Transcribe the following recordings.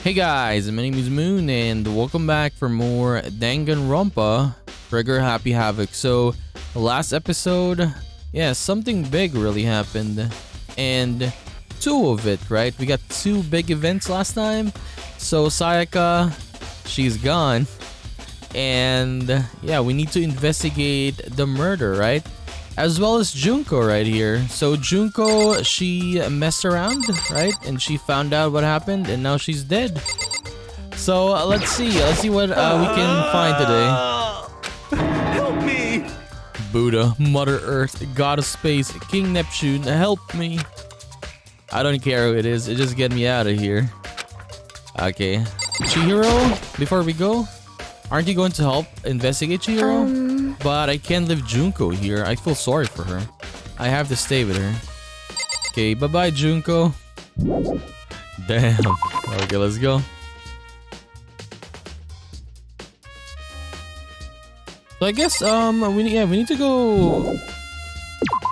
Hey guys, my name is Moon and welcome back for more Danganronpa Trigger Happy Havoc. So, last episode, yeah, something big really happened. And two of it, right? We got two big events last time. So, Sayaka, she's gone. And yeah, we need to investigate the murder, right? As well as Junko right here. So Junko, she messed around, right? And she found out what happened and now she's dead. So let's see what we can find today. Help me! Buddha, Mother Earth, God of Space, King Neptune, help me. I don't care who it is, it just get me out of here. Okay. Chihiro, before we go, aren't you going to help investigate Chihiro? But I can't leave Junko here. I feel sorry for her. I have to stay with her. Okay, bye-bye, Junko. Damn. Okay, let's go. So I guess we need to go.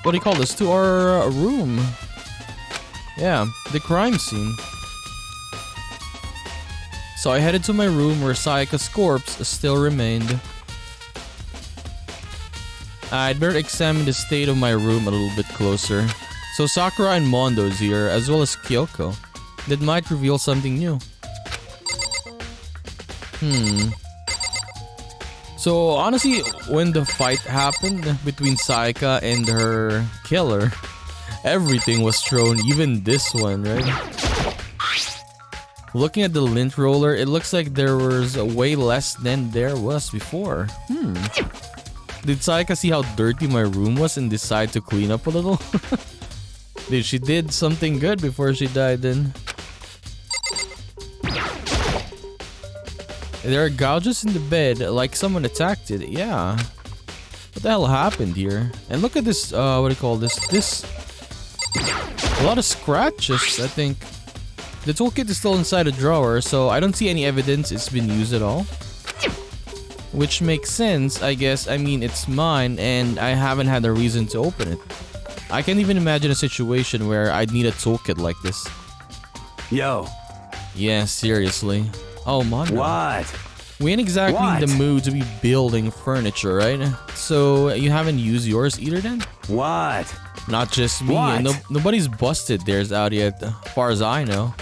What do you call this? To our room. Yeah, the crime scene. So I headed to my room where Sayaka's corpse still remained. I'd better examine the state of my room a little bit closer. So Sakura and Mondo's here, as well as Kyoko. That might reveal something new. So honestly, when the fight happened between Sayaka and her killer, everything was thrown, even this one, right? Looking at the lint roller, it looks like there was way less than there was before. Did Sayaka see how dirty my room was and decide to clean up a little? Dude, she did something good before she died then. There are gouges in the bed, like someone attacked it. Yeah. What the hell happened here? And look at this, what do you call this? A lot of scratches, I think. The toolkit is still inside a drawer, so I don't see any evidence it's been used at all. Which makes sense, I guess. I mean, it's mine and I haven't had a reason to open it. I can't even imagine a situation where I'd need a toolkit like this. Yo. Yeah, seriously. Oh, Mondo. What? We ain't exactly in the mood to be building furniture, right? So, you haven't used yours either then? What? Not just me. What? Nobody's busted theirs out yet, as far as I know.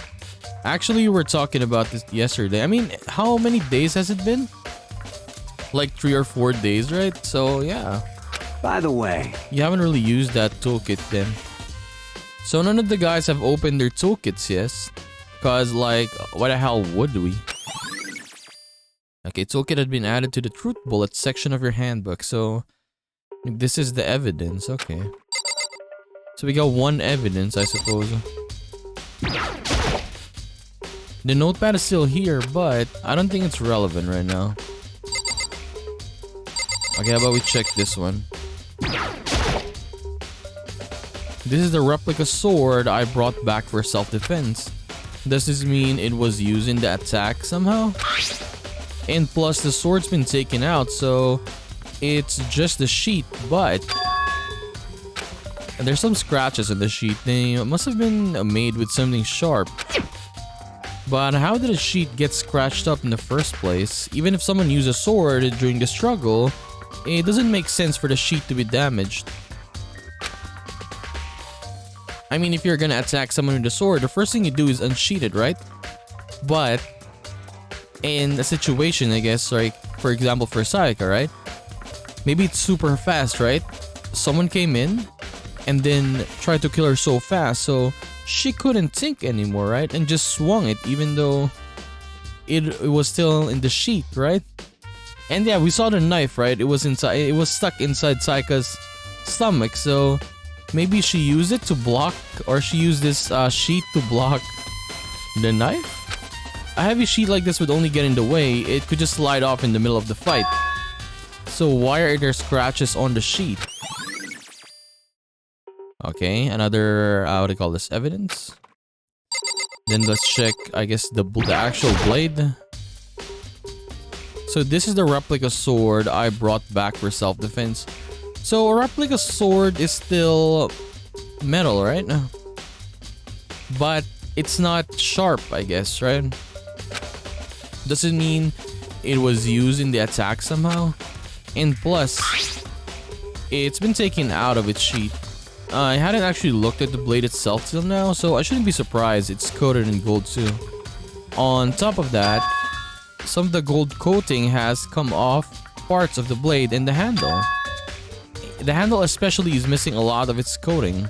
Actually, we were talking about this yesterday. I mean, how many days has it been? Like 3 or 4 days, right? So yeah. By the way, you haven't really used that toolkit then. So none of the guys have opened their toolkits yet. Cause like, why the hell would we? Okay, toolkit had been added to the truth bullet section of your handbook. So this is the evidence. Okay. So we got one evidence, I suppose. The notepad is still here, but I don't think it's relevant right now. Okay, how about we check this one? This is the replica sword I brought back for self-defense. Does this mean it was used in the attack somehow? And plus, the sword's been taken out, so it's just the sheath, but there's some scratches on the sheath. They must have been made with something sharp. But how did a sheath get scratched up in the first place? Even if someone used a sword during the struggle, it doesn't make sense for the sheet to be damaged. I mean, if you're gonna attack someone with a sword, the first thing you do is unsheath it, right? But in a situation, I guess, like for example for Sayaka, right? Maybe it's super fast, right? Someone came in and then tried to kill her so fast, so she couldn't think anymore, right? And just swung it even though it was still in the sheath, right? And yeah, we saw the knife, right? It was inside. It was stuck inside Sayaka's stomach. So maybe she used it to block, or she used this sheet to block the knife. A heavy sheet like this would only get in the way. It could just slide off in the middle of the fight. So why are there scratches on the sheet? Okay, another what do you call this? Evidence. Then let's check, I guess, the actual blade. So this is the replica sword I brought back for self-defense. So a replica sword is still metal, right? But it's not sharp, I guess, right? doesn't mean it was used in the attack somehow. And plus, it's been taken out of its sheet. I hadn't actually looked at the blade itself till now, so I shouldn't be surprised it's coated in gold too. On top of that, some of the gold coating has come off parts of the blade and the handle. The handle especially is missing a lot of its coating.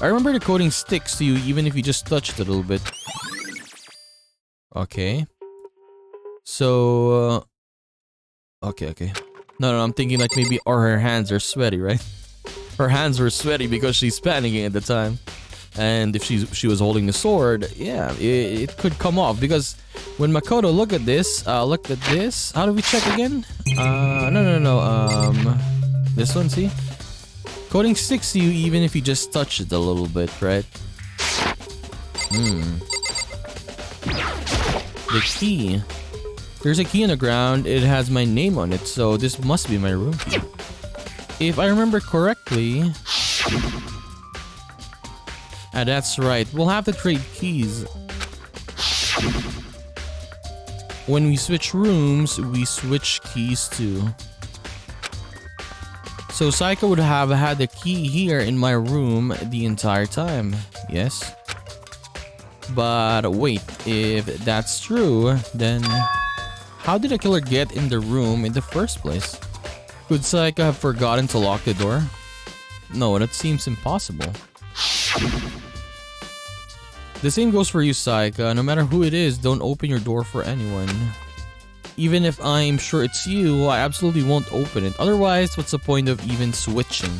I remember the coating sticks to you even if you just touch it a little bit. Okay. So, okay. No, I'm thinking like maybe, or her hands are sweaty, right? Her hands were sweaty because she's panicking at the time. And if she was holding the sword, yeah, it could come off. Because when Makoto looked at this, how do we check again? No. This one, see? Coating sticks to you even if you just touch it a little bit, right? The key. There's a key on the ground. It has my name on it, so this must be my room key. If I remember correctly... that's right. We'll have to trade keys. When we switch rooms, we switch keys too. So Sayaka would have had the key here in my room the entire time. Yes. But wait, if that's true, then how did the killer get in the room in the first place? Could Sayaka have forgotten to lock the door? No, that seems impossible. The same goes for you, Sayaka. No matter who it is, don't open your door for anyone. Even if I'm sure it's you, I absolutely won't open it. Otherwise, what's the point of even switching?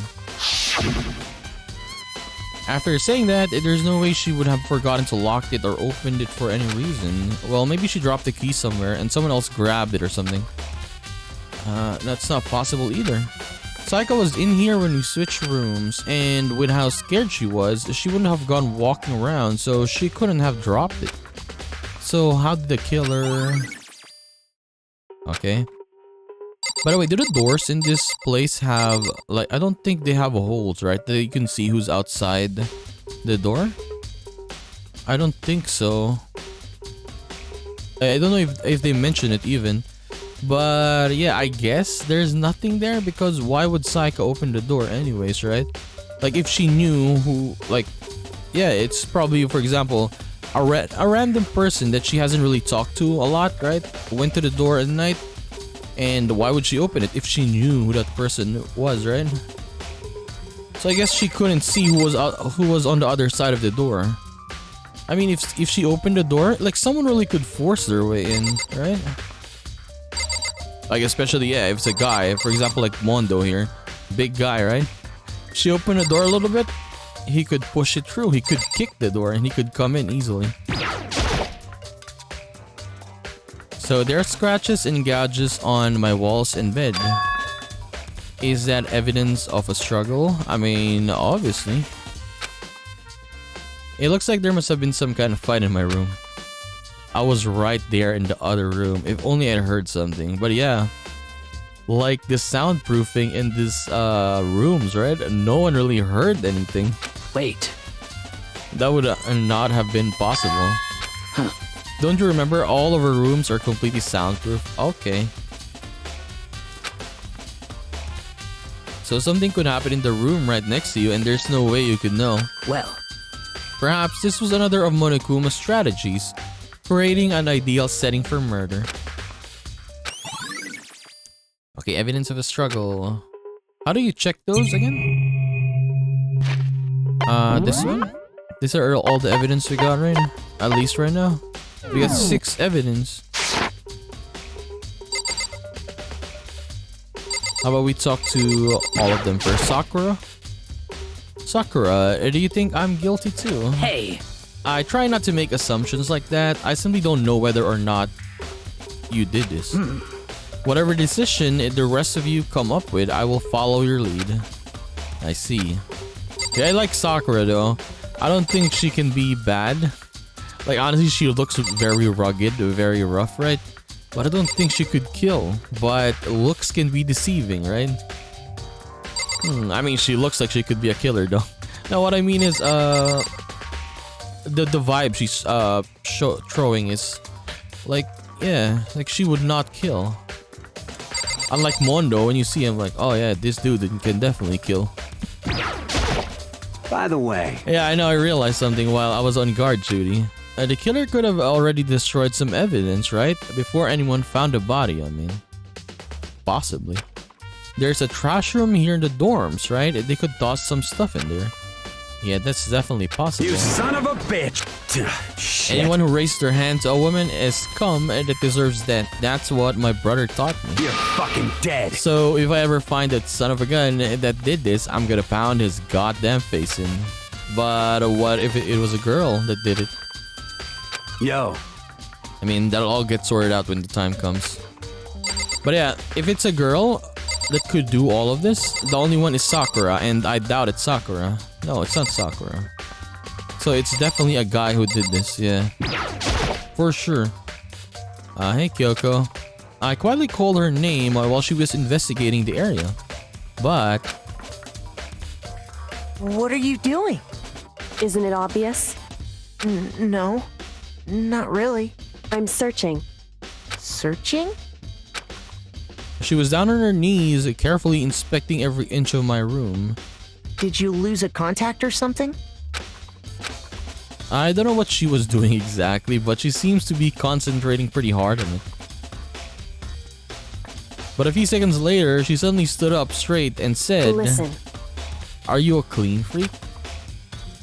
After saying that, there's no way she would have forgotten to lock it or opened it for any reason. Well, maybe she dropped the key somewhere and someone else grabbed it or something. That's not possible either. Sayaka was in here when we switched rooms, and with how scared she was, she wouldn't have gone walking around, so she couldn't have dropped it. So how did the killer... Okay. By the way, do the doors in this place have, like, I don't think they have holes, right? That you can see who's outside the door? I don't think so. I don't know if they mention it even. But yeah, I guess there's nothing there because why would Sayaka open the door anyways, right? Like if she knew who, like, yeah, it's probably, for example, a random person that she hasn't really talked to a lot, right? Went to the door at night, and why would she open it if she knew who that person was, right? So I guess she couldn't see who was on the other side of the door. I mean, if she opened the door, like someone really could force their way in, right? Like especially, yeah, if it's a guy, for example, like Mondo here, big guy, right? She opened the door a little bit, he could push it through, he could kick the door and he could come in easily. So there are scratches and gouges on my walls and bed. Is that evidence of a struggle? I mean, obviously. It looks like there must have been some kind of fight in my room. I was right there in the other room. If only I'd heard something. But yeah, like the soundproofing in these rooms, right? No one really heard anything. Wait. That would not have been possible. Huh. Don't you remember all of our rooms are completely soundproof? Okay. So something could happen in the room right next to you and there's no way you could know. Well. Perhaps this was another of Monokuma's strategies. Creating an ideal setting for murder. Okay, evidence of a struggle. How do you check those again? This one? These are all the evidence we got right now. At least right now. We got 6 evidence. How about we talk to all of them first? Sakura? Sakura, do you think I'm guilty too? Hey! I try not to make assumptions like that. I simply don't know whether or not you did this. Whatever decision the rest of you come up with, I will follow your lead. I see. Yeah, I like Sakura though. I don't think she can be bad. Like honestly, she looks very rugged, very rough, right? But I don't think she could kill. But looks can be deceiving, right? I mean, she looks like she could be a killer though. Now what I mean is, the vibe she's throwing is Like, yeah, like she would not kill. Unlike Mondo, when you see him, like, oh yeah, this dude can definitely kill. By the way, Yeah, I know, I realized something while I was on guard duty. The killer could have already destroyed some evidence, right? Before anyone found the body, I mean. Possibly. There's a trash room here in the dorms, right? They could toss some stuff in there. Yeah, that's definitely possible. you son of a bitch! Shit. Anyone who raised their hand to a woman is scum and that deserves death. That's what my brother taught me. You're fucking dead. So if I ever find that son of a gun that did this, I'm gonna pound his goddamn face in. But what if it was a girl that did it? Yo, I mean, that'll all get sorted out when the time comes. But yeah, if it's a girl that could do all of this, the only one is Sakura, and I doubt it's Sakura. No, it's not Sakura. So it's definitely a guy who did this, yeah. For sure. Hey Kyoko. I quietly called her name while she was investigating the area. But... What are you doing? Isn't it obvious? No, not really. I'm searching. Searching? she was down on her knees, carefully inspecting every inch of my room. Did you lose a contact or something? I don't know what she was doing exactly, but she seems to be concentrating pretty hard on it. But a few seconds later, she suddenly stood up straight and said, Listen. Are you a clean freak?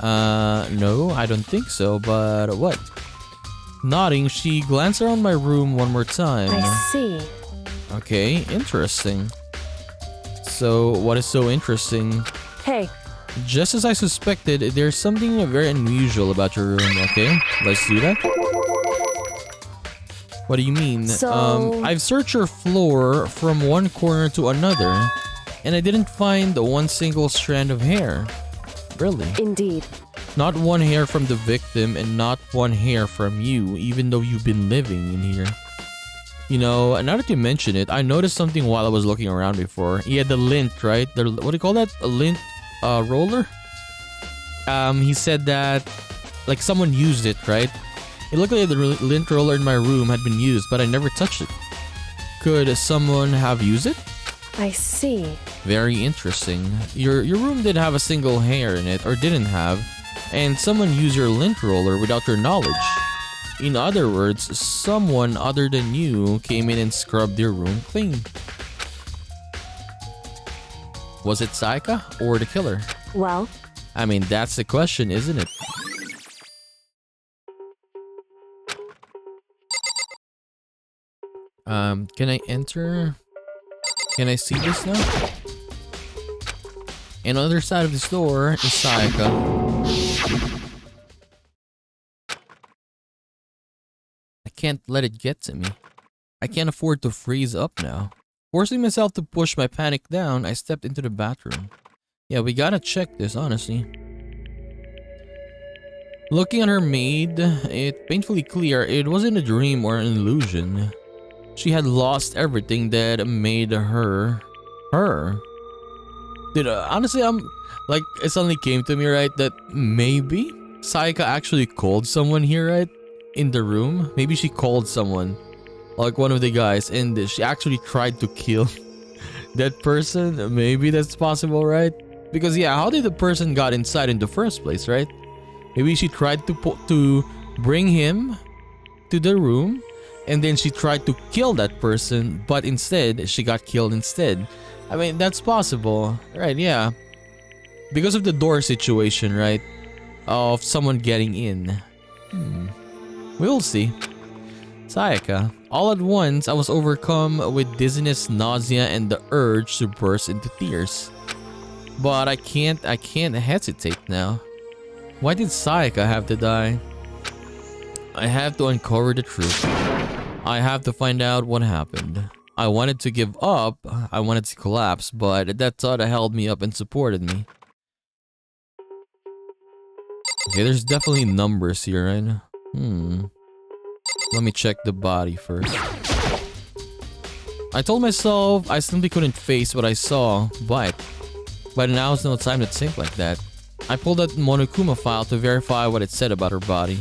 No, I don't think so, but what? Nodding, she glanced around my room one more time. I see. Okay, interesting. So, what is so interesting? Hey, Just as I suspected, there's something very unusual about your room, okay? Let's do that. What do you mean? So- I've searched your floor from one corner to another, and I didn't find one single strand of hair. Really? indeed. Not one hair from the victim and not one hair from you, even though you've been living in here. You know, now that you mention it, I noticed something while I was looking around before. He had the lint, right? What do you call that? A lint roller? He said that, like, someone used it, right? It looked like the lint roller in my room had been used, but I never touched it. Could someone have used it? I see. Very interesting. Your room didn't have a single hair in it, or didn't have, and someone used your lint roller without your knowledge. In other words, someone other than you came in and scrubbed your room clean. Was it Sayaka or the killer? Well, I mean, that's the question, isn't it? Can I enter? Can I see this now? And on the other side of this door is Sayaka. I can't let it get to me. I can't afford to freeze up now. Forcing myself to push my panic down, I stepped into the bathroom. Yeah, we gotta check this, honestly. Looking at her maid, it's painfully clear it wasn't a dream or an illusion. She had lost everything that made her her. Dude, honestly, like, it suddenly came to me, right, that maybe Sayaka actually called someone here, right, in the room. Maybe she called someone, like one of the guys, and she actually tried to kill that person. Maybe that's possible, right? Because yeah, how did the person got inside in the first place, right? Maybe she tried to bring him to the room, and then she tried to kill that person, but instead she got killed instead. I mean, that's possible, right? Yeah, because of the door situation, right? Of someone getting in. We'll see. Sayaka. All at once, I was overcome with dizziness, nausea, and the urge to burst into tears. But I can't hesitate now. Why did Sayaka have to die? I have to uncover the truth. I have to find out what happened. I wanted to give up, I wanted to collapse, but that thought held me up and supported me. Okay, there's definitely numbers here, right? Let me check the body first. I told myself I simply couldn't face what I saw, but now's no time to think like that. I pulled that Monokuma file to verify what it said about her body.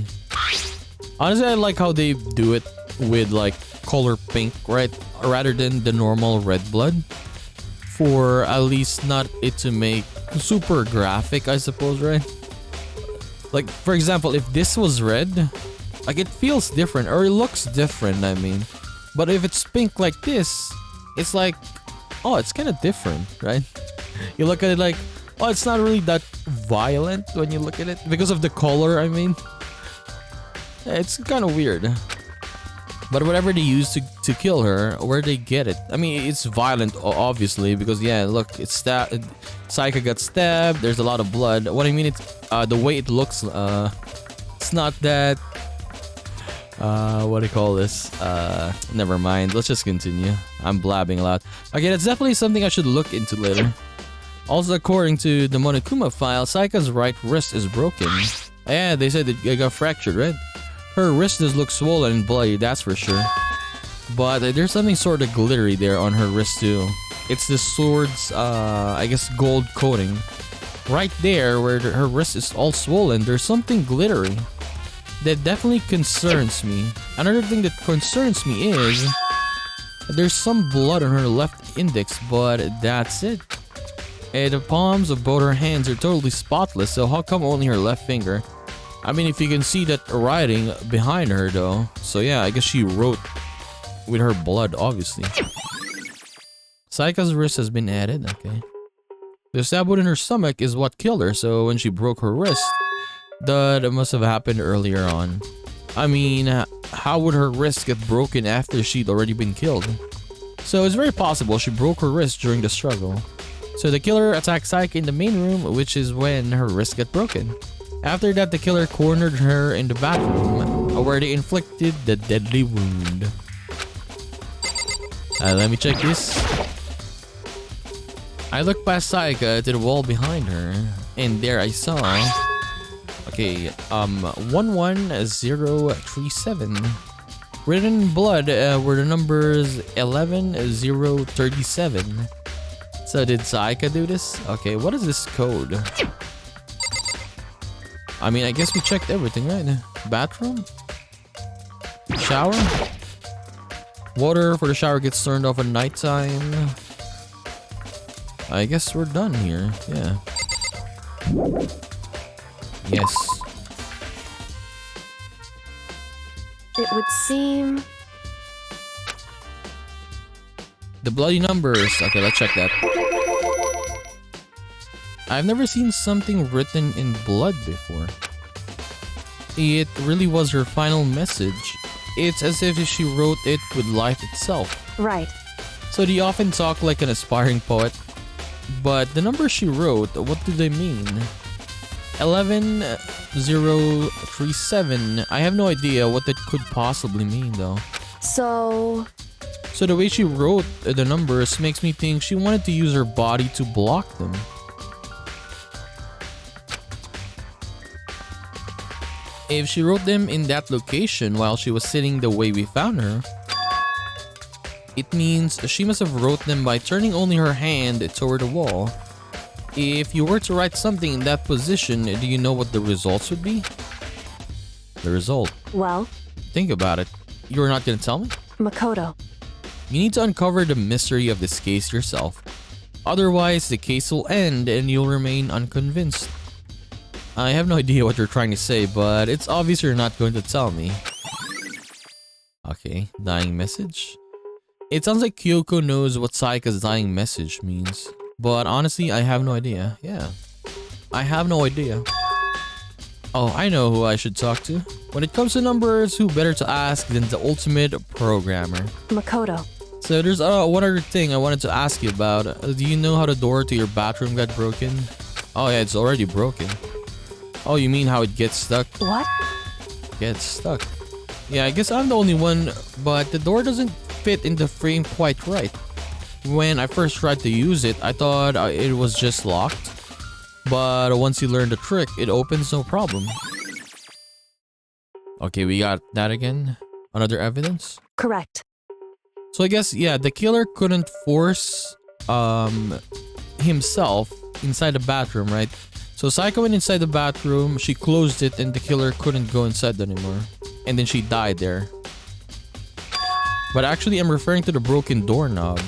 Honestly, I like how they do it. with like color pink, right? Rather than the normal red blood. For at least not it to make super graphic, I suppose, right? Like, for example, if this was red, like it feels different or it looks different, I mean. But if it's pink like this, it's like, oh, it's kind of different, right? You look at it like, oh, it's not really that violent when you look at it because of the color, I mean. It's kind of weird. But whatever they use to kill her, where they get it? I mean, it's violent, obviously, because yeah, look, it's Sayaka got stabbed. There's a lot of blood. What I mean, it's the way it looks. It's not that. What do you call this? Never mind. Let's just continue. I'm blabbing a lot. Okay, that's definitely something I should look into later. Also, according to the Monokuma file, Sayaka's right wrist is broken. Yeah, they said it got fractured, right? Her wrist does look swollen and bloody, that's for sure. But there's something sort of glittery there on her wrist too. It's the sword's, I guess, gold coating. Right there, where her wrist is all swollen, there's something glittery. That definitely concerns me. Another thing that concerns me is there's some blood on her left index, but that's it. And the palms of both her hands are totally spotless, so how come only her left finger? I mean, if you can see that writing behind her though. So yeah, I guess she wrote with her blood, obviously. Sayaka's wrist has been added, okay. The stab wound in her stomach is what killed her, so when she broke her wrist, that must have happened earlier on. I mean, how would her wrist get broken after she'd already been killed? So it's very possible she broke her wrist during the struggle. So the killer attacked Sayaka in the main room, which is when her wrist got broken. After that, the killer cornered her in the bathroom, where they inflicted the deadly wound. Let me check this. I looked past Sayaka to the wall behind her, and there I saw... Okay, 11037. Written in blood were the numbers 11037. So did Sayaka do this? Okay, what is this code? I mean, I guess we checked everything, right? Bathroom? Shower? Water for the shower gets turned off at nighttime. I guess we're done here. Yeah. Yes. It would seem... The bloody numbers. Okay, let's check that. I've never seen something written in blood before. It really was her final message. It's as if she wrote it with life itself. Right. So they often talk like an aspiring poet. But the numbers she wrote, what do they mean? 11037. I have no idea what that could possibly mean though. So the way she wrote the numbers makes me think she wanted to use her body to block them. If she wrote them in that location while she was sitting the way we found her, it means she must have wrote them by turning only her hand toward the wall. If you were to write something in that position, do you know what the results would be? The result. Well? Think about it. You're not gonna tell me? Makoto. You need to uncover the mystery of this case yourself. Otherwise, the case will end and you'll remain unconvinced. I have no idea what you're trying to say, but it's obvious you're not going to tell me. Okay, dying message. It sounds like Kyoko knows what Sayaka's dying message means. But honestly, I have no idea. Yeah. I have no idea. Oh, I know who I should talk to. When it comes to numbers, who better to ask than the ultimate programmer? Makoto. So there's one other thing I wanted to ask you about. Do you know how the door to your bathroom got broken? Oh yeah, it's already broken. Oh, you mean how it gets stuck? What? Gets stuck. Yeah, I guess I'm the only one, but the door doesn't fit in the frame quite right. When I first tried to use it, I thought it was just locked. But once you learn the trick, it opens no problem. Okay, we got that again. Another evidence? Correct. So I guess, yeah, the killer couldn't force himself inside the bathroom, right? So Sayaka went inside the bathroom, she closed it, and the killer couldn't go inside anymore. And then she died there. But actually, I'm referring to the broken doorknob.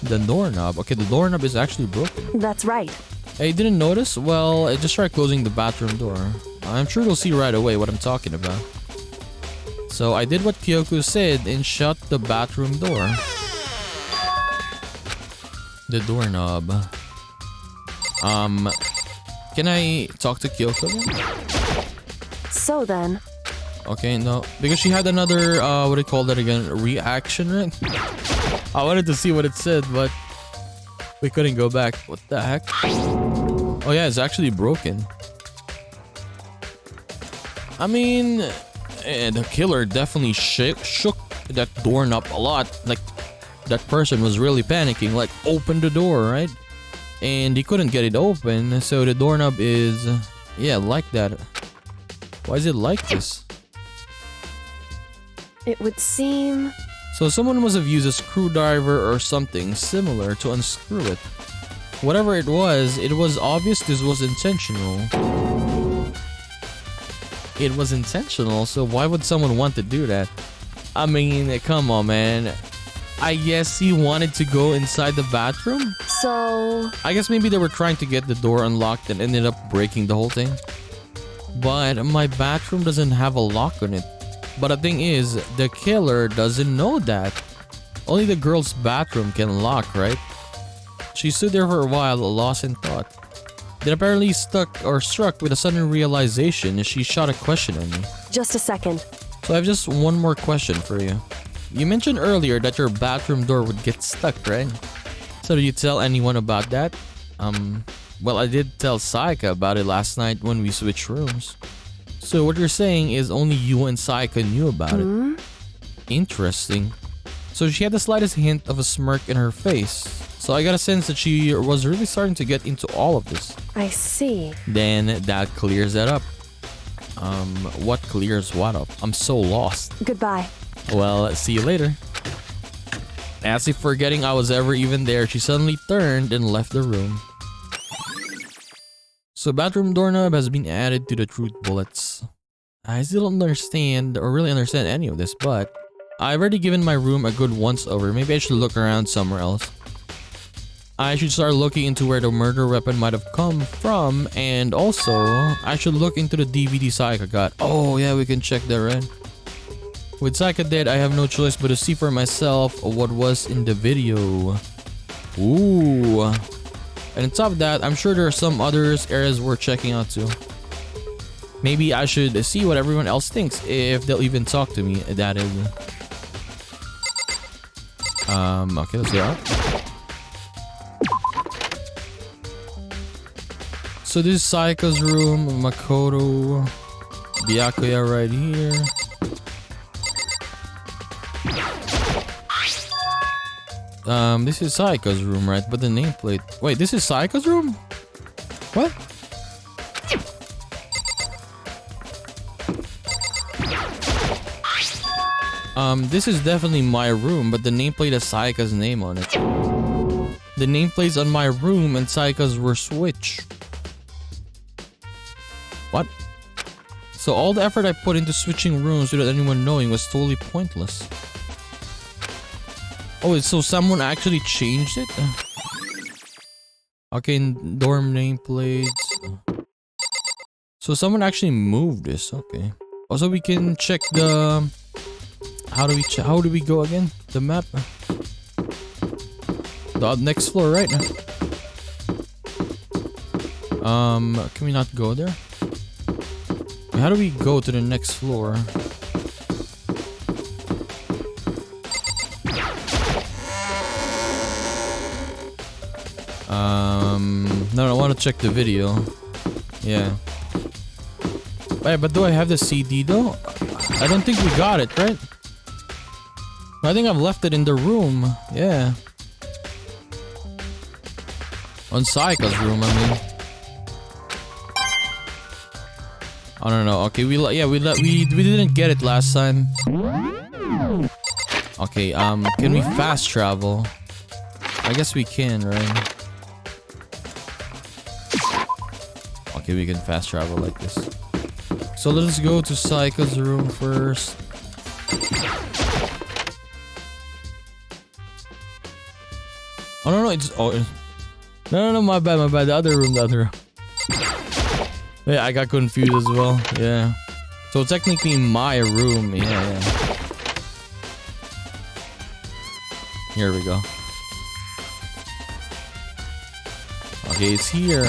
The doorknob. Okay, the doorknob is actually broken. That's right. Hey, didn't notice? Well, just try closing the bathroom door. I'm sure you'll see right away what I'm talking about. So I did what Kyoko said and shut the bathroom door. The doorknob. Can I talk to Kyoko then? So then, Okay, no. Because she had another, what do you call that again? Reaction, right? I wanted to see what it said, but we couldn't go back. What the heck? Oh yeah, it's actually broken. I mean, the killer definitely shook that doorknob a lot. Like, that person was really panicking. Like, open the door, right? And he couldn't get it open, so the doorknob is, yeah, like that. Why is it like this? it would seem... So someone must have used a screwdriver or something similar to unscrew it. Whatever it was obvious this was intentional. It was intentional, so why would someone want to do that? I mean, come on, man. I guess he wanted to go inside the bathroom? So... I guess maybe they were trying to get the door unlocked and ended up breaking the whole thing. But my bathroom doesn't have a lock on it. But the thing is, the killer doesn't know that. Only the girl's bathroom can lock, right? She stood there for a while, lost in thought. Then apparently struck with a sudden realization as she shot a question at me. Just a second. So I have just one more question for you. You mentioned earlier that your bathroom door would get stuck, right? So did you tell anyone about that? Well, I did tell Sayaka about it last night when we switched rooms. So what you're saying is only you and Sayaka knew about it. Interesting. So she had the slightest hint of a smirk in her face. So I got a sense that she was really starting to get into all of this. I see. Then that clears that up. What clears what up? I'm so lost. Goodbye. Well, see you later. As if forgetting I was ever even there, she suddenly turned and left the room. So bathroom doorknob has been added to the truth bullets. I still don't understand or really understand any of this, but I've already given my room a good once over. Maybe I should look around somewhere else. I should start looking into where the murder weapon might have come from, and also I should look into the DVD Sayaka got. Oh yeah, we can check that, right? With Sayaka dead, I have no choice but to see for myself what was in the video. Ooh. And on top of that, I'm sure there are some other areas worth checking out too. Maybe I should see what everyone else thinks, if they'll even talk to me, that is. Okay, let's go out. So this is Sayaka's room, Makoto, Byakuya right here. This is Sayaka's room, right? But the nameplate. Wait, this is Sayaka's room? What? This is definitely my room, but the nameplate has Sayaka's name on it. The nameplates on my room and Sayaka's were switched. What? So all the effort I put into switching rooms without anyone knowing was totally pointless. Oh, so someone actually changed it? Okay, dorm nameplates. So someone actually moved this, okay. Also, we can check the... How do we go again? The map? The next floor, right? Can we not go there? How do we go to the next floor? No, I want to check the video. Yeah. Wait, but do I have the CD though? I don't think we got it, right? I think I've left it in the room. Yeah. On Sayaka's room, I mean. I don't know. Okay, we didn't get it last time. Okay, can we fast travel? I guess we can, right? Okay, we can fast travel like this. So let's go to Sayaka's room first. Oh no, it's no, my bad. The other room. Yeah, I got confused as well. Yeah. So technically my room. Yeah. Here we go. Okay, it's here.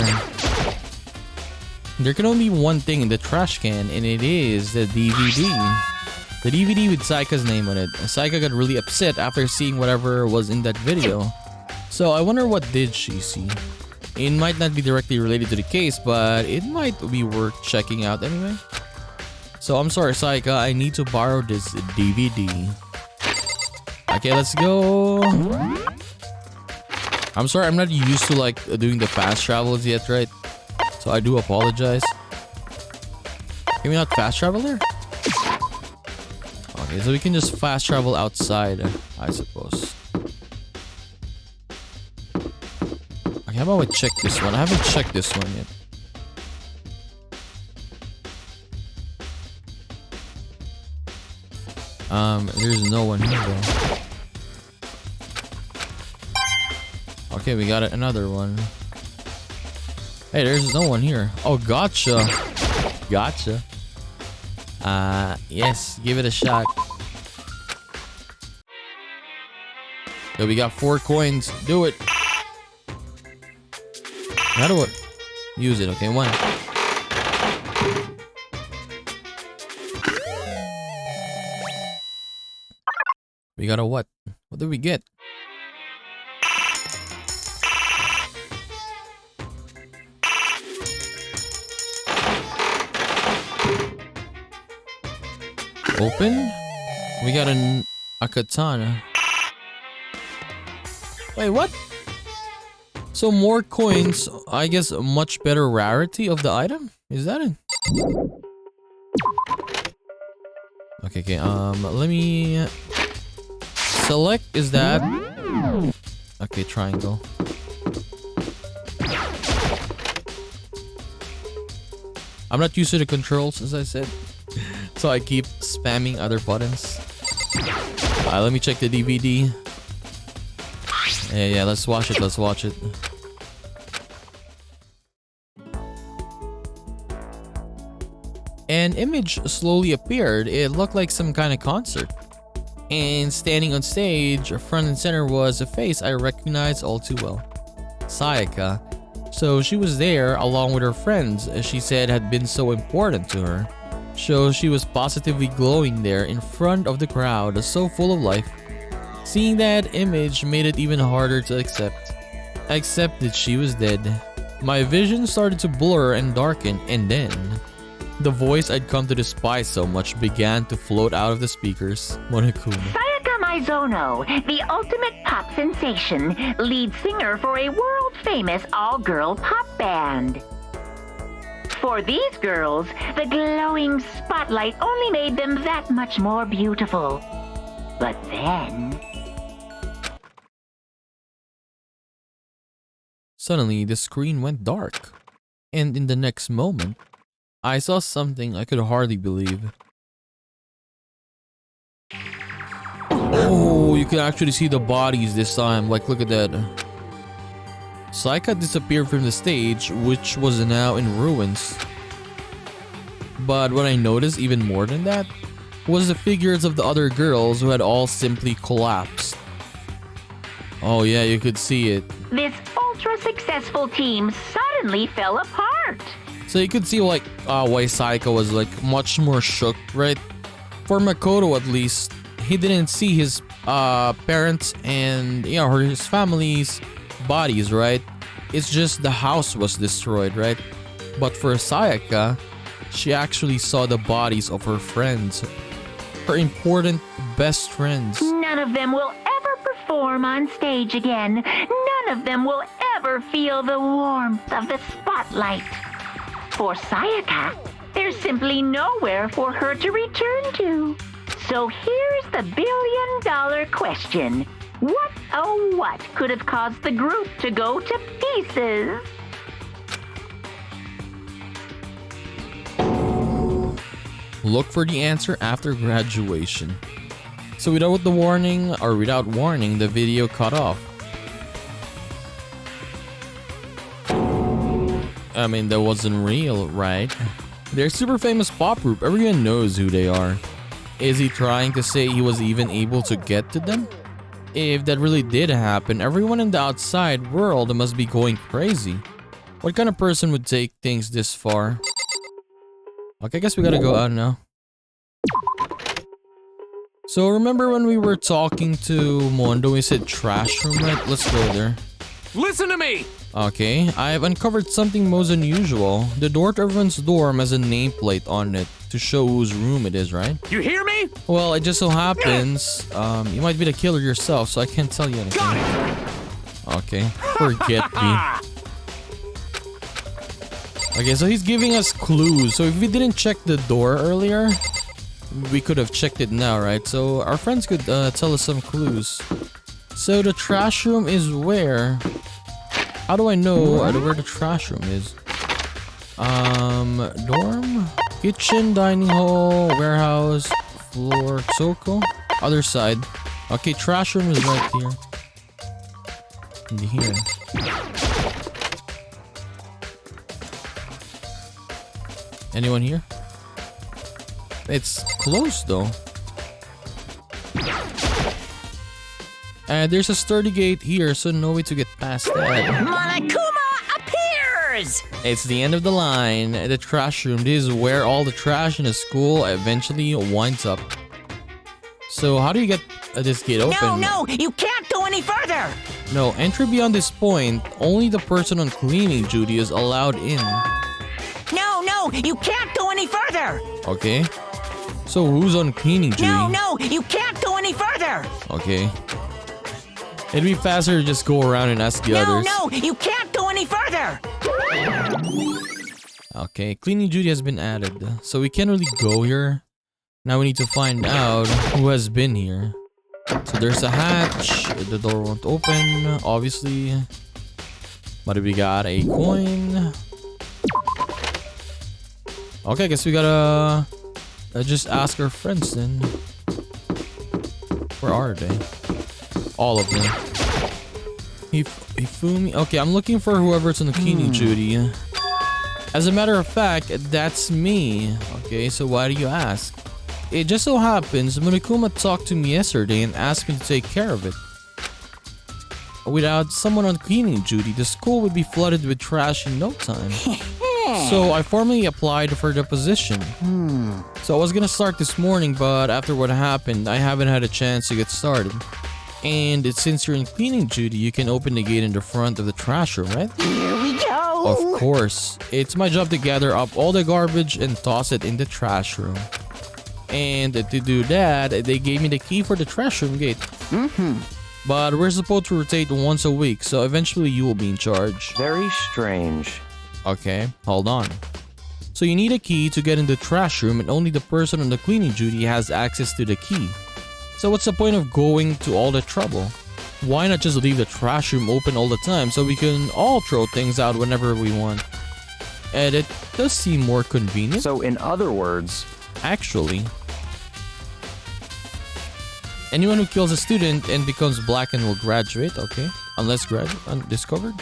There can only be one thing in the trash can, and it is the DVD. The DVD with Sayaka's name on it. Sayaka got really upset after seeing whatever was in that video. So I wonder what did she see? It might not be directly related to the case, but it might be worth checking out anyway. So I'm sorry, Sayaka, I need to borrow this DVD. Okay, let's go. I'm sorry, I'm not used to like doing the fast travels yet, right? So I do apologize. Can we not fast travel there? Okay, so we can just fast travel outside, I suppose. Okay, how about we check this one? I haven't checked this one yet. There's no one here though. Okay, we got another one. Hey, there's no one here. Oh, gotcha. Gotcha. Yes, give it a shot. So we got 4 coins. Do it. How do I use it? Okay, 1. We got a what? What did we get? Open? We got a katana. Wait, what? So more coins, I guess a much better rarity of the item? Is that it? Okay, let me select, is that? Okay, triangle. I'm not used to the controls, as I said. So I keep spamming other buttons. Let me check the DVD. Yeah, let's watch it, An image slowly appeared. It looked like some kind of concert. And standing on stage, front and center, was a face I recognized all too well. Sayaka. So she was there along with her friends, as she said had been so important to her. So she was positively glowing there in front of the crowd, so full of life. Seeing that image made it even harder to accept. I accepted she was dead. My vision started to blur and darken, and then the voice I'd come to despise so much began to float out of the speakers. Monokuma. Sayaka Mizono, the ultimate pop sensation, lead singer for a world-famous all-girl pop band. For these girls, the glowing spotlight only made them that much more beautiful. But then... Suddenly, the screen went dark. And in the next moment, I saw something I could hardly believe. Oh, you can actually see the bodies this time. Like, look at that. Sayaka disappeared from the stage, which was now in ruins. But what I noticed even more than that was the figures of the other girls who had all simply collapsed. Oh yeah, you could see it. This ultra-successful team suddenly fell apart. So you could see like why Sayaka was like much more shook, right? For Makoto at least, he didn't see his parents and his family's bodies, right? It's just the house was destroyed, right? But for Sayaka, she actually saw the bodies of her friends, her important best friends. None of them will ever perform on stage again. None of them will ever feel the warmth of the spotlight. For Sayaka, there's simply nowhere for her to return to. So here's the billion-dollar question. What, oh what, could have caused the group to go to pieces? Look for the answer after graduation. So without warning, the video cut off. I mean, that wasn't real, right? They're a super famous pop group. Everyone knows who they are. Is he trying to say he was even able to get to them? If that really did happen, everyone in the outside world must be going crazy. What kind of person would take things this far? Okay, I guess we gotta go out now. So remember when we were talking to Mondo, we said trash room, right? Let's go there. Listen to me! Okay, I have uncovered something most unusual. The door to everyone's dorm has a nameplate on it to show whose room it is, right? You hear me? Well, it just so happens, you might be the killer yourself, so I can't tell you anything. Got it! Okay, forget me. Okay, so he's giving us clues. So if we didn't check the door earlier, we could have checked it now, right? So our friends could tell us some clues. So the trash room is where? How do I know where the trash room is? Dorm? Kitchen, dining hall, warehouse, floor, Soko. Other side. Okay, trash room is right here. In here. Anyone here? It's closed though. And there's a sturdy gate here, so no way to get past that. Monokuma appears! It's the end of the line. The trash room. This is where all the trash in the school eventually winds up. So how do you get this gate open? No, you can't go any further! No, entry beyond this point, only the person on cleaning duty is allowed in. No, you can't go any further! Okay. So who's on cleaning duty? No, you can't go any further! Okay. It'd be faster to just go around and ask the others. No, you can't go any further! Okay, cleaning duty has been added. So we can't really go here. Now we need to find out who has been here. So there's a hatch. The door won't open, obviously. But we got a coin. Okay, I guess we gotta just ask our friends then. Where are they? All of them. Hifumi. Okay, I'm looking for whoever's on the cleaning duty. As a matter of fact, that's me. Okay, so why do you ask? It just so happens Monokuma talked to me yesterday and asked me to take care of it. Without someone on cleaning duty, the school would be flooded with trash in no time. So I formally applied for the position. So I was gonna start this morning, but after what happened, I haven't had a chance to get started. And since you're in cleaning duty, you can open the gate in the front of the trash room, right? Here we go! Of course. It's my job to gather up all the garbage and toss it in the trash room. And to do that, they gave me the key for the trash room gate. But we're supposed to rotate once a week, so eventually you will be in charge. Very strange. Okay, hold on. So you need a key to get in the trash room, and only the person on the cleaning duty has access to the key. So what's the point of going to all the trouble? Why not just leave the trash room open all the time so we can all throw things out whenever we want? And it does seem more convenient. So in other words, Actually, anyone who kills a student and becomes blackened will graduate, okay? Unless undiscovered.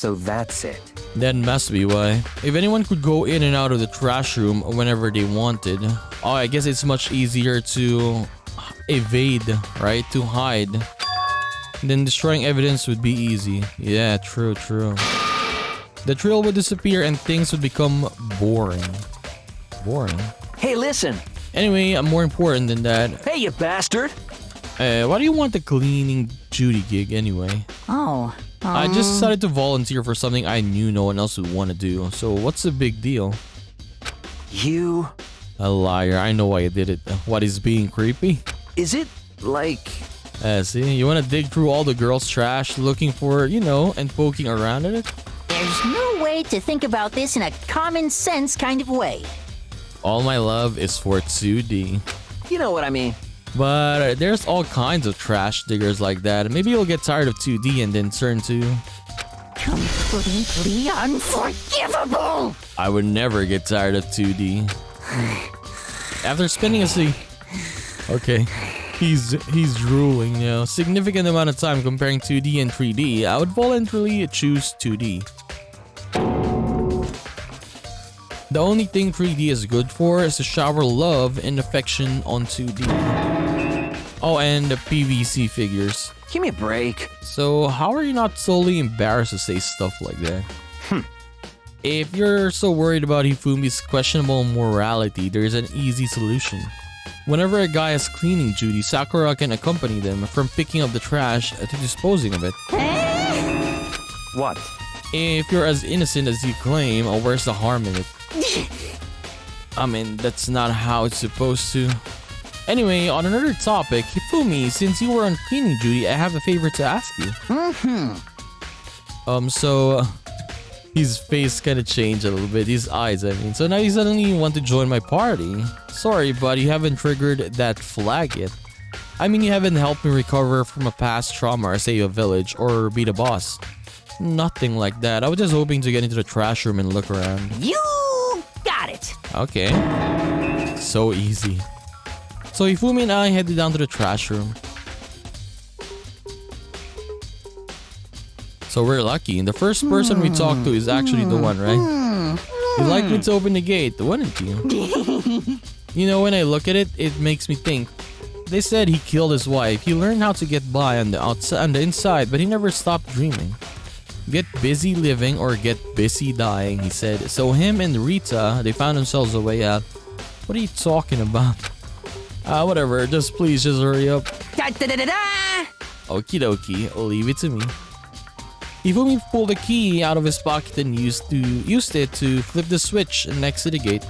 so that's it. That must be why. If anyone could go in and out of the trash room whenever they wanted, oh, I guess it's much easier to evade, right? To hide. Then destroying evidence would be easy. Yeah, true. The trail would disappear and things would become boring. Hey, listen. Anyway, more important than that. Hey, you bastard. Why do you want the cleaning duty gig anyway? Oh. I just decided to volunteer for something I knew no one else would want to do. So what's the big deal? You... A liar. I know why you did it. What is being creepy? Is it like... See, you want to dig through all the girls' trash looking for, and poking around at it? There's no way to think about this in a common sense kind of way. All my love is for 2D. You know what I mean. But there's all kinds of trash diggers like that. Maybe you'll get tired of 2D and then turn to... Completely unforgivable! I would never get tired of 2D. After spending a Okay. He's drooling now. Significant amount of time comparing 2D and 3D. I would voluntarily choose 2D. The only thing 3D is good for is to shower love and affection on 2D. Oh, and the PVC figures. Give me a break. So how are you not solely embarrassed to say stuff like that? If you're so worried about Hifumi's questionable morality, there's an easy solution. Whenever a guy has cleaning duty, Sakura can accompany them from picking up the trash to disposing of it. What? If you're as innocent as you claim, where's the harm in it? I mean, that's not how it's supposed to. Anyway, on another topic, Hifumi, since you were on cleaning duty, I have a favor to ask you. His face kind of changed a little bit, his eyes, I mean. So now you suddenly want to join my party. Sorry, but you haven't triggered that flag yet. I mean, you haven't helped me recover from a past trauma or save a village or beat a boss. Nothing like that. I was just hoping to get into the trash room and look around. You got it. Okay. So easy. So Hifumi and I headed down to the trash room. So we're lucky. And the first person we talked to is actually the one, right? You'd like me to open the gate, wouldn't you? You know, when I look at it, it makes me think. They said he killed his wife. He learned how to get by on the outside, on the inside, but he never stopped dreaming. Get busy living or get busy dying, he said. So him and Rita, they found themselves a way out. What are you talking about? Whatever. Please hurry up. Da-da-da-da-da! Okie dokie. Leave it to me. Hifumi pulled a key out of his pocket and used it to flip the switch next to the gate.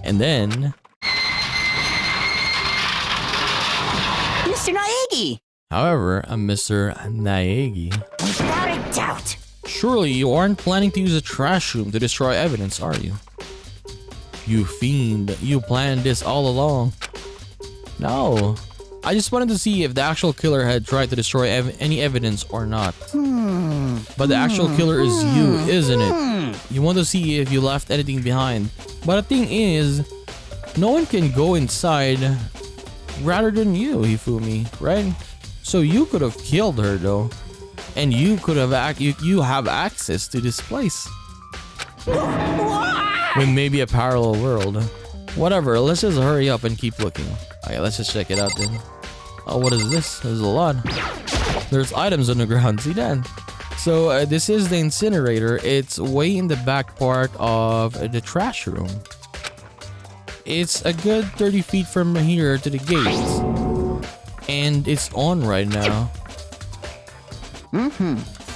And then... Mr. Naegi! However, Mr. Naegi... Without a doubt. Surely you aren't planning to use a trash room to destroy evidence, are you? You fiend, you planned this all along. No. I just wanted to see if the actual killer had tried to destroy any evidence or not. But the actual killer is you, isn't it? You want to see if you left anything behind. But the thing is, no one can go inside rather than you, Hifumi, right? So you could have killed her though. And you could have you have access to this place. With maybe a parallel world. Whatever, let's just hurry up and keep looking. Okay, let's just check it out then. Oh, what is this? There's a lot. There's items on the ground, see that? So this is the incinerator. It's way in the back part of the trash room. It's a good 30 feet from here to the gates. And it's on right now.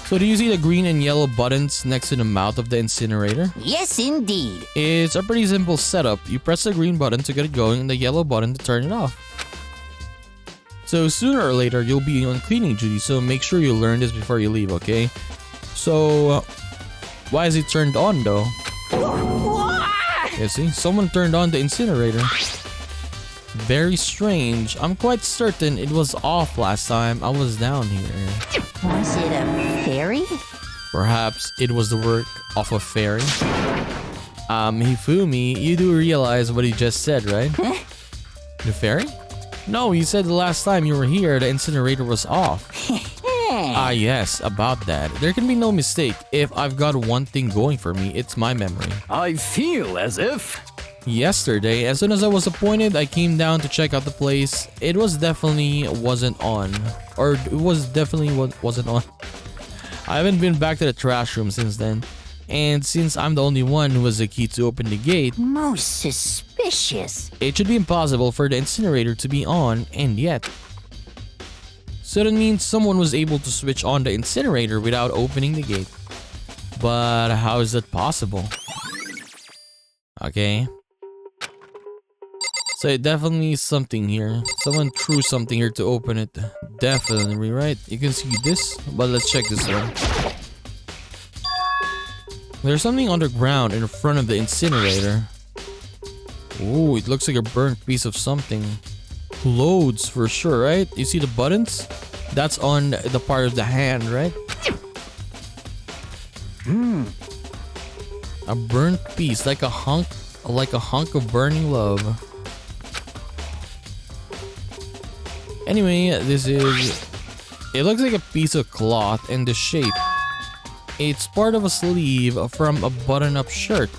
So do you see the green and yellow buttons next to the mouth of the incinerator? Yes, indeed. It's a pretty simple setup. You press the green button to get it going and the yellow button to turn it off. So sooner or later, you'll be on cleaning duty, so make sure you learn this before you leave, okay? So, why is it turned on though? You see, someone turned on the incinerator. Very strange. I'm quite certain it was off last time I was down here. Was it a fairy? Perhaps it was the work of a fairy. Hifumi, you do realize what he just said, right? The fairy? No, you said the last time you were here, the incinerator was off. Ah, yes, about that. There can be no mistake. If I've got one thing going for me, it's my memory. I feel as if... Yesterday, as soon as I was appointed, I came down to check out the place. It was definitely wasn't on. Or it was definitely wasn't on. I haven't been back to the trash room since then. And since I'm the only one who has the key to open the gate, Most suspicious. it should be impossible for the incinerator to be on, and yet. So that means someone was able to switch on the incinerator without opening the gate. But how is that possible? Okay. So it definitely is something here. Someone threw something here to open it. Definitely, right? You can see this, but let's check this one. There's something underground in front of the incinerator. Ooh, it looks like a burnt piece of something. Clothes for sure, right? You see the buttons? That's on the part of the hand, right? A burnt piece, like a hunk of burning love. Anyway, it looks like a piece of cloth in the shape. It's part of a sleeve from a button-up shirt.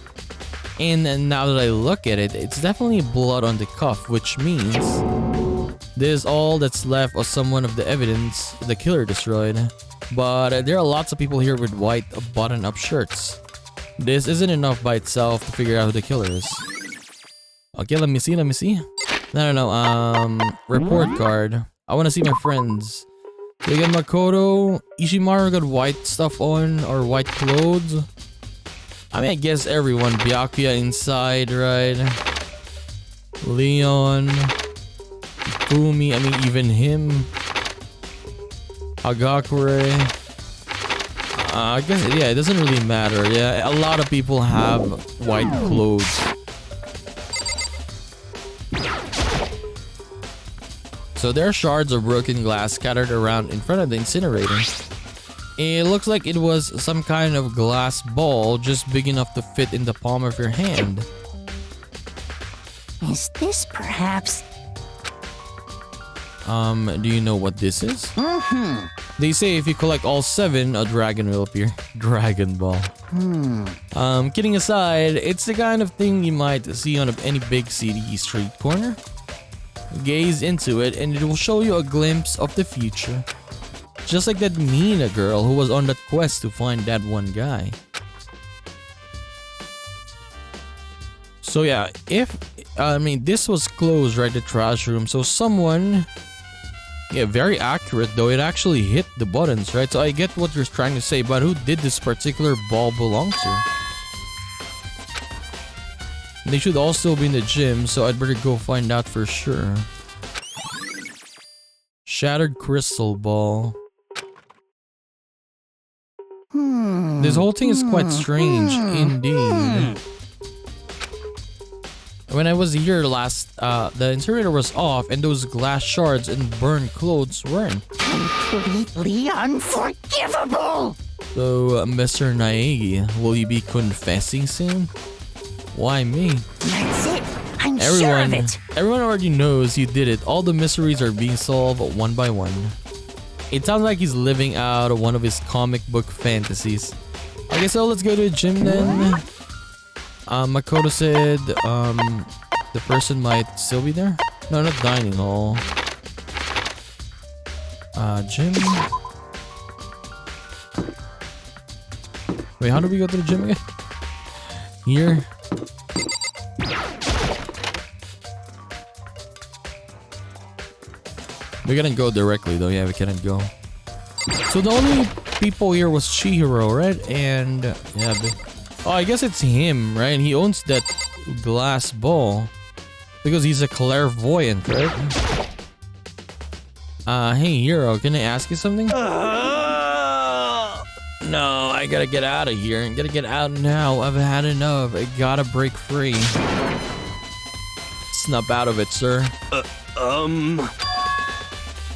And now that I look at it, it's definitely blood on the cuff, which means this is all that's left of someone of the evidence the killer destroyed. But there are lots of people here with white button-up shirts. This isn't enough by itself to figure out who the killer is. Okay, let me see. No. Report card. I want to see my friends. They got Makoto. Ishimaru got white stuff on, or white clothes. I mean, I guess everyone. Byakuya inside, right? Leon. Fumi, I mean, even him. Hagakure. I guess, yeah, it doesn't really matter. Yeah, a lot of people have white clothes. So there are shards of broken glass scattered around in front of the incinerator. It looks like it was some kind of glass ball just big enough to fit in the palm of your hand. Is this perhaps... Do you know what this is? They say if you collect all 7, a dragon will appear. Dragon Ball. Kidding aside, it's the kind of thing you might see on any big city street corner. Gaze into it and it will show you a glimpse of the future. Just like that Mina girl who was on that quest to find that one guy. So yeah, this was closed, right, the trash room, so someone... Yeah, very accurate though, it actually hit the buttons, right? So I get what you're trying to say, but who did this particular ball belong to? They should also be in the gym, so I'd better go find out for sure. Shattered crystal ball. This whole thing is quite strange, indeed. When I was here last, the incinerator was off and those glass shards and burned clothes weren't. completely unforgivable! So, Mr. Naegi, will you be confessing soon? Why me? That's it! I'm sure of it! Everyone already knows you did it. All the mysteries are being solved one by one. It sounds like he's living out one of his comic book fantasies. Okay, so let's go to the gym then. Makoto said, the person might still be there? No, not dining hall. Gym? Wait, how do we go to the gym again? Here? We couldn't go directly though, yeah, we couldn't go. So the only people here was Chihiro, right? And, yeah, oh, I guess it's him, right? He owns that glass ball. Because he's a clairvoyant, right? Hey, Hiro, can I ask you something? No, I gotta get out of here. I gotta get out now. I've had enough. I gotta break free. Snap out of it, sir.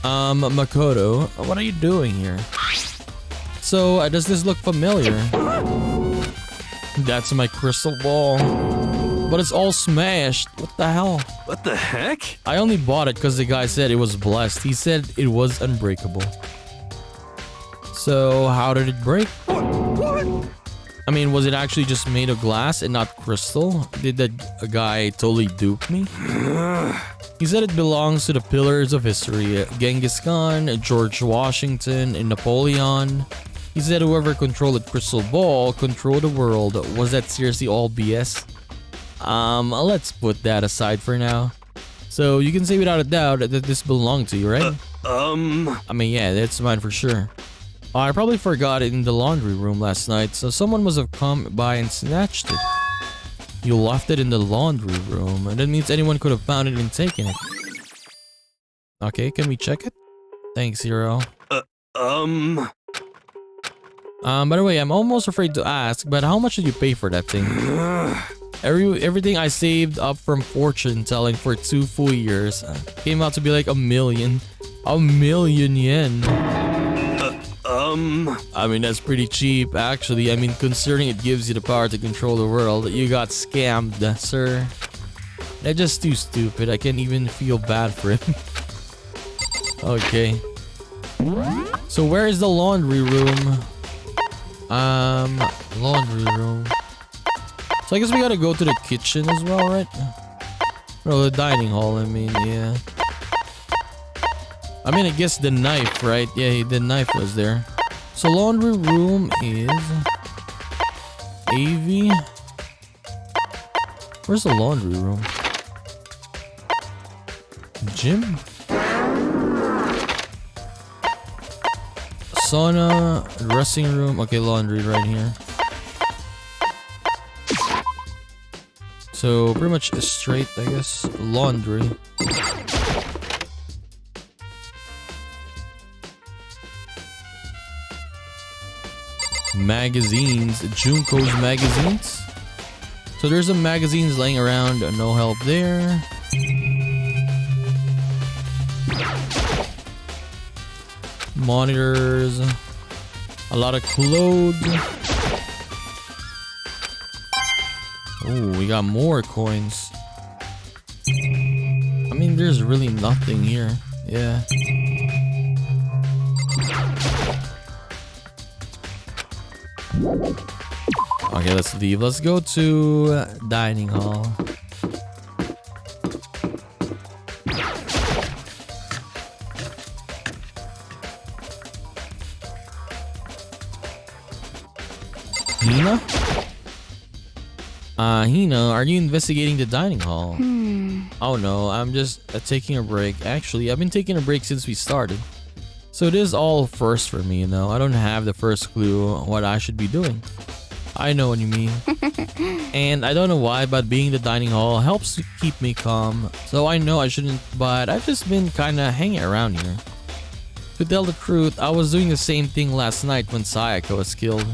Makoto, what are you doing here? So, does this look familiar? That's my crystal ball. But it's all smashed. What the hell? What the heck? I only bought it because the guy said it was blessed. He said it was unbreakable. So, how did it break? What? I mean, was it actually just made of glass and not crystal? Did that guy totally dupe me? He said it belongs to the pillars of history. Genghis Khan, George Washington, and Napoleon. He said whoever controlled the crystal ball controlled the world. Was that seriously all BS? Let's put that aside for now. So you can say without a doubt that this belonged to you, right? I mean, yeah, that's mine for sure. I probably forgot it in the laundry room last night, so someone must have come by and snatched it. You left it in the laundry room, and that means anyone could have found it and taken it. Okay, can we check it? Thanks, Hiro. By the way, I'm almost afraid to ask, but how much did you pay for that thing? Everything I saved up from fortune telling for 2 full years came out to be like $1 million. $1 million yen. I mean, that's pretty cheap, actually. I mean, considering it gives you the power to control the world, you got scammed, sir. That's just too stupid. I can't even feel bad for him. Okay. So where is the laundry room? Laundry room. So I guess we gotta go to the kitchen as well, right? No, the dining hall, I mean, yeah. I mean, I guess the knife, right? Yeah, the knife was there. So laundry room is... AV? Where's the laundry room? Gym? Sauna, dressing room. Okay, laundry right here. So pretty much straight, I guess. Laundry. Magazines. Junko's magazines. So there's some magazines laying around. No help there. Monitors. A lot of clothes. Oh, we got more coins. I mean, there's really nothing here. Yeah. Okay, let's leave. Let's go to dining hall. Hina? Hina, are you investigating the dining hall? Oh no, I'm just taking a break. Actually, I've been taking a break since we started. So it is all first for me, you know. I don't have the first clue what I should be doing. I know what you mean. And I don't know why, but being in the dining hall helps to keep me calm. So I know I shouldn't, but I've just been kinda hanging around here. To tell the truth, I was doing the same thing last night when Sayaka was killed.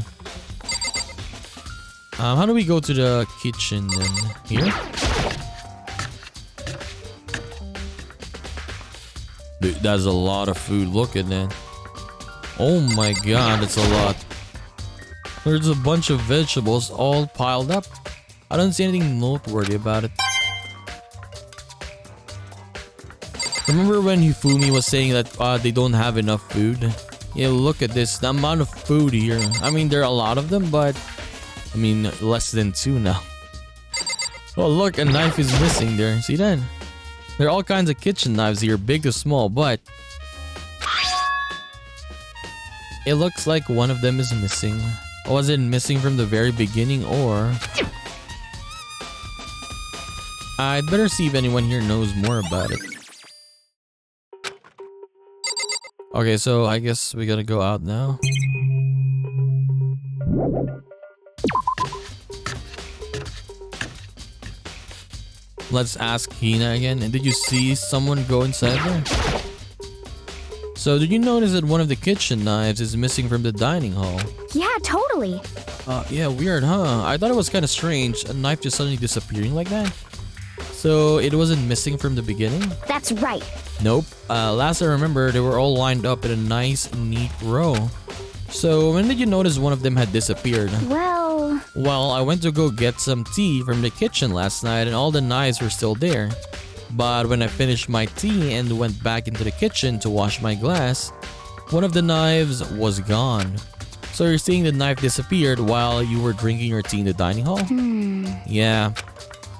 How do we go to the kitchen then? Here? Dude, that's a lot of food. Look at that. Oh my god, it's a lot. There's a bunch of vegetables all piled up. I don't see anything noteworthy about it. Remember when Hifumi was saying that they don't have enough food? Yeah, look at this. The amount of food here. I mean, there are a lot of them, but... I mean, less than 2 now. Oh, look, a knife is missing there. See that? There are all kinds of kitchen knives here, big to small, but... it looks like one of them is missing. Was it missing from the very beginning, or... I'd better see if anyone here knows more about it. Okay, so I guess we gotta go out now. Let's ask Hina again. And did you see someone go inside there? So did you notice that one of the kitchen knives is missing from the dining hall? Yeah, totally. Yeah, weird, huh? I thought it was kind of strange. A knife just suddenly disappearing like that. So it wasn't missing from the beginning? That's right. Nope. Last I remember, they were all lined up in a nice, neat row. So when did you notice one of them had disappeared? Well, I went to go get some tea from the kitchen last night and all the knives were still there. But when I finished my tea and went back into the kitchen to wash my glass, one of the knives was gone. So you're saying the knife disappeared while you were drinking your tea in the dining hall? Yeah.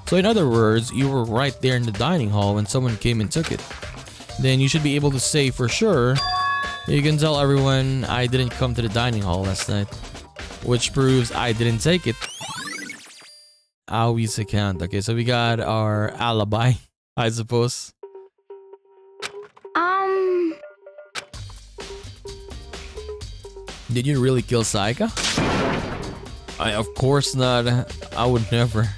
So in other words, you were right there in the dining hall when someone came and took it. Then you should be able to say for sure, you can tell everyone I didn't come to the dining hall last night. Which proves I didn't take it. Aoi's account. Okay, so we got our alibi, I suppose. Did you really kill Sayaka? Of course not. I would never.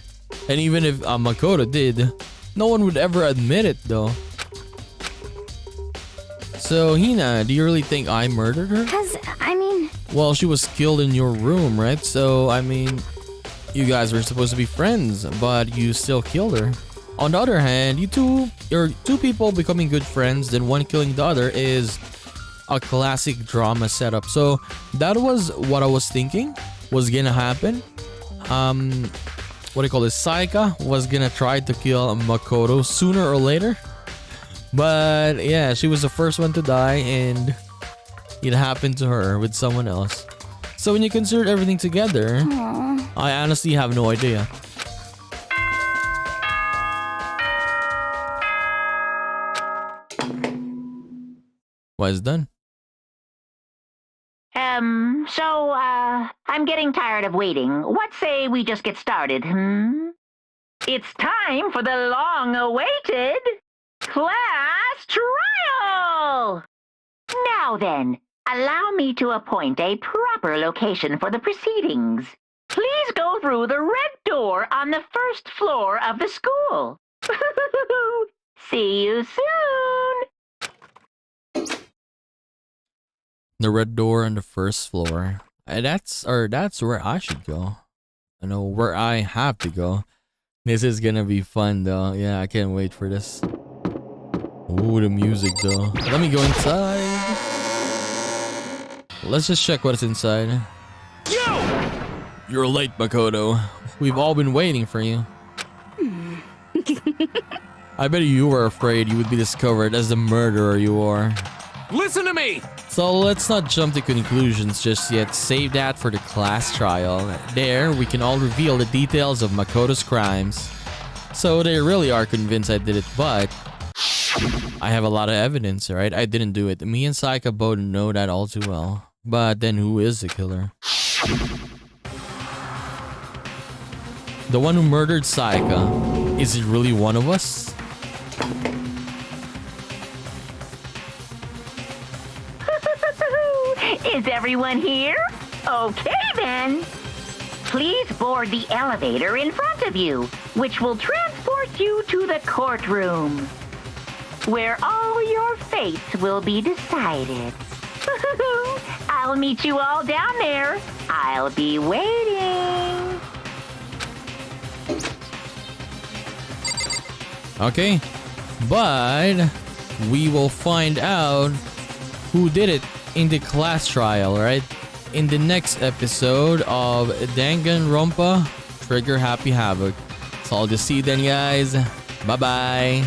And even if Makoto did, no one would ever admit it though. So Hina, do you really think I murdered her? Well, she was killed in your room, right? So, I mean, you guys were supposed to be friends, but you still killed her. On the other hand, you're two people becoming good friends, then one killing the other is a classic drama setup. So, that was what I was thinking was gonna happen. What do you call this? Sayaka was gonna try to kill Makoto sooner or later. But, yeah, she was the first one to die, and... it happened to her with someone else. So when you consider everything together, I honestly have no idea. Was done. I'm getting tired of waiting. What say we just get started, It's time for the long-awaited class trial! Now then, allow me to appoint a proper location for the proceedings. Please go through the red door on the first floor of the school. See you soon! The red door on the first floor. That's where I should go. I know where I have to go. This is gonna be fun though. Yeah, I can't wait for this. Ooh, the music though. Let me go inside. Let's just check what's inside. Yo! You're late, Makoto. We've all been waiting for you. I bet you were afraid you would be discovered as the murderer you are. Listen to me! So let's not jump to conclusions just yet. Save that for the class trial. There, we can all reveal the details of Makoto's crimes. So they really are convinced I did it, but I have a lot of evidence, right? I didn't do it. Me and Sayaka both know that all too well. But then who is the killer? The one who murdered Sayaka. Is it really one of us? Is everyone here? Okay then. Please board the elevator in front of you, which will transport you to the courtroom, where all your fates will be decided. I'll meet you all down there. I'll be waiting. Okay, but we will find out who did it in the class trial, right? In the next episode of Danganronpa Trigger Happy Havoc. So I'll just see you then, guys. Bye-bye.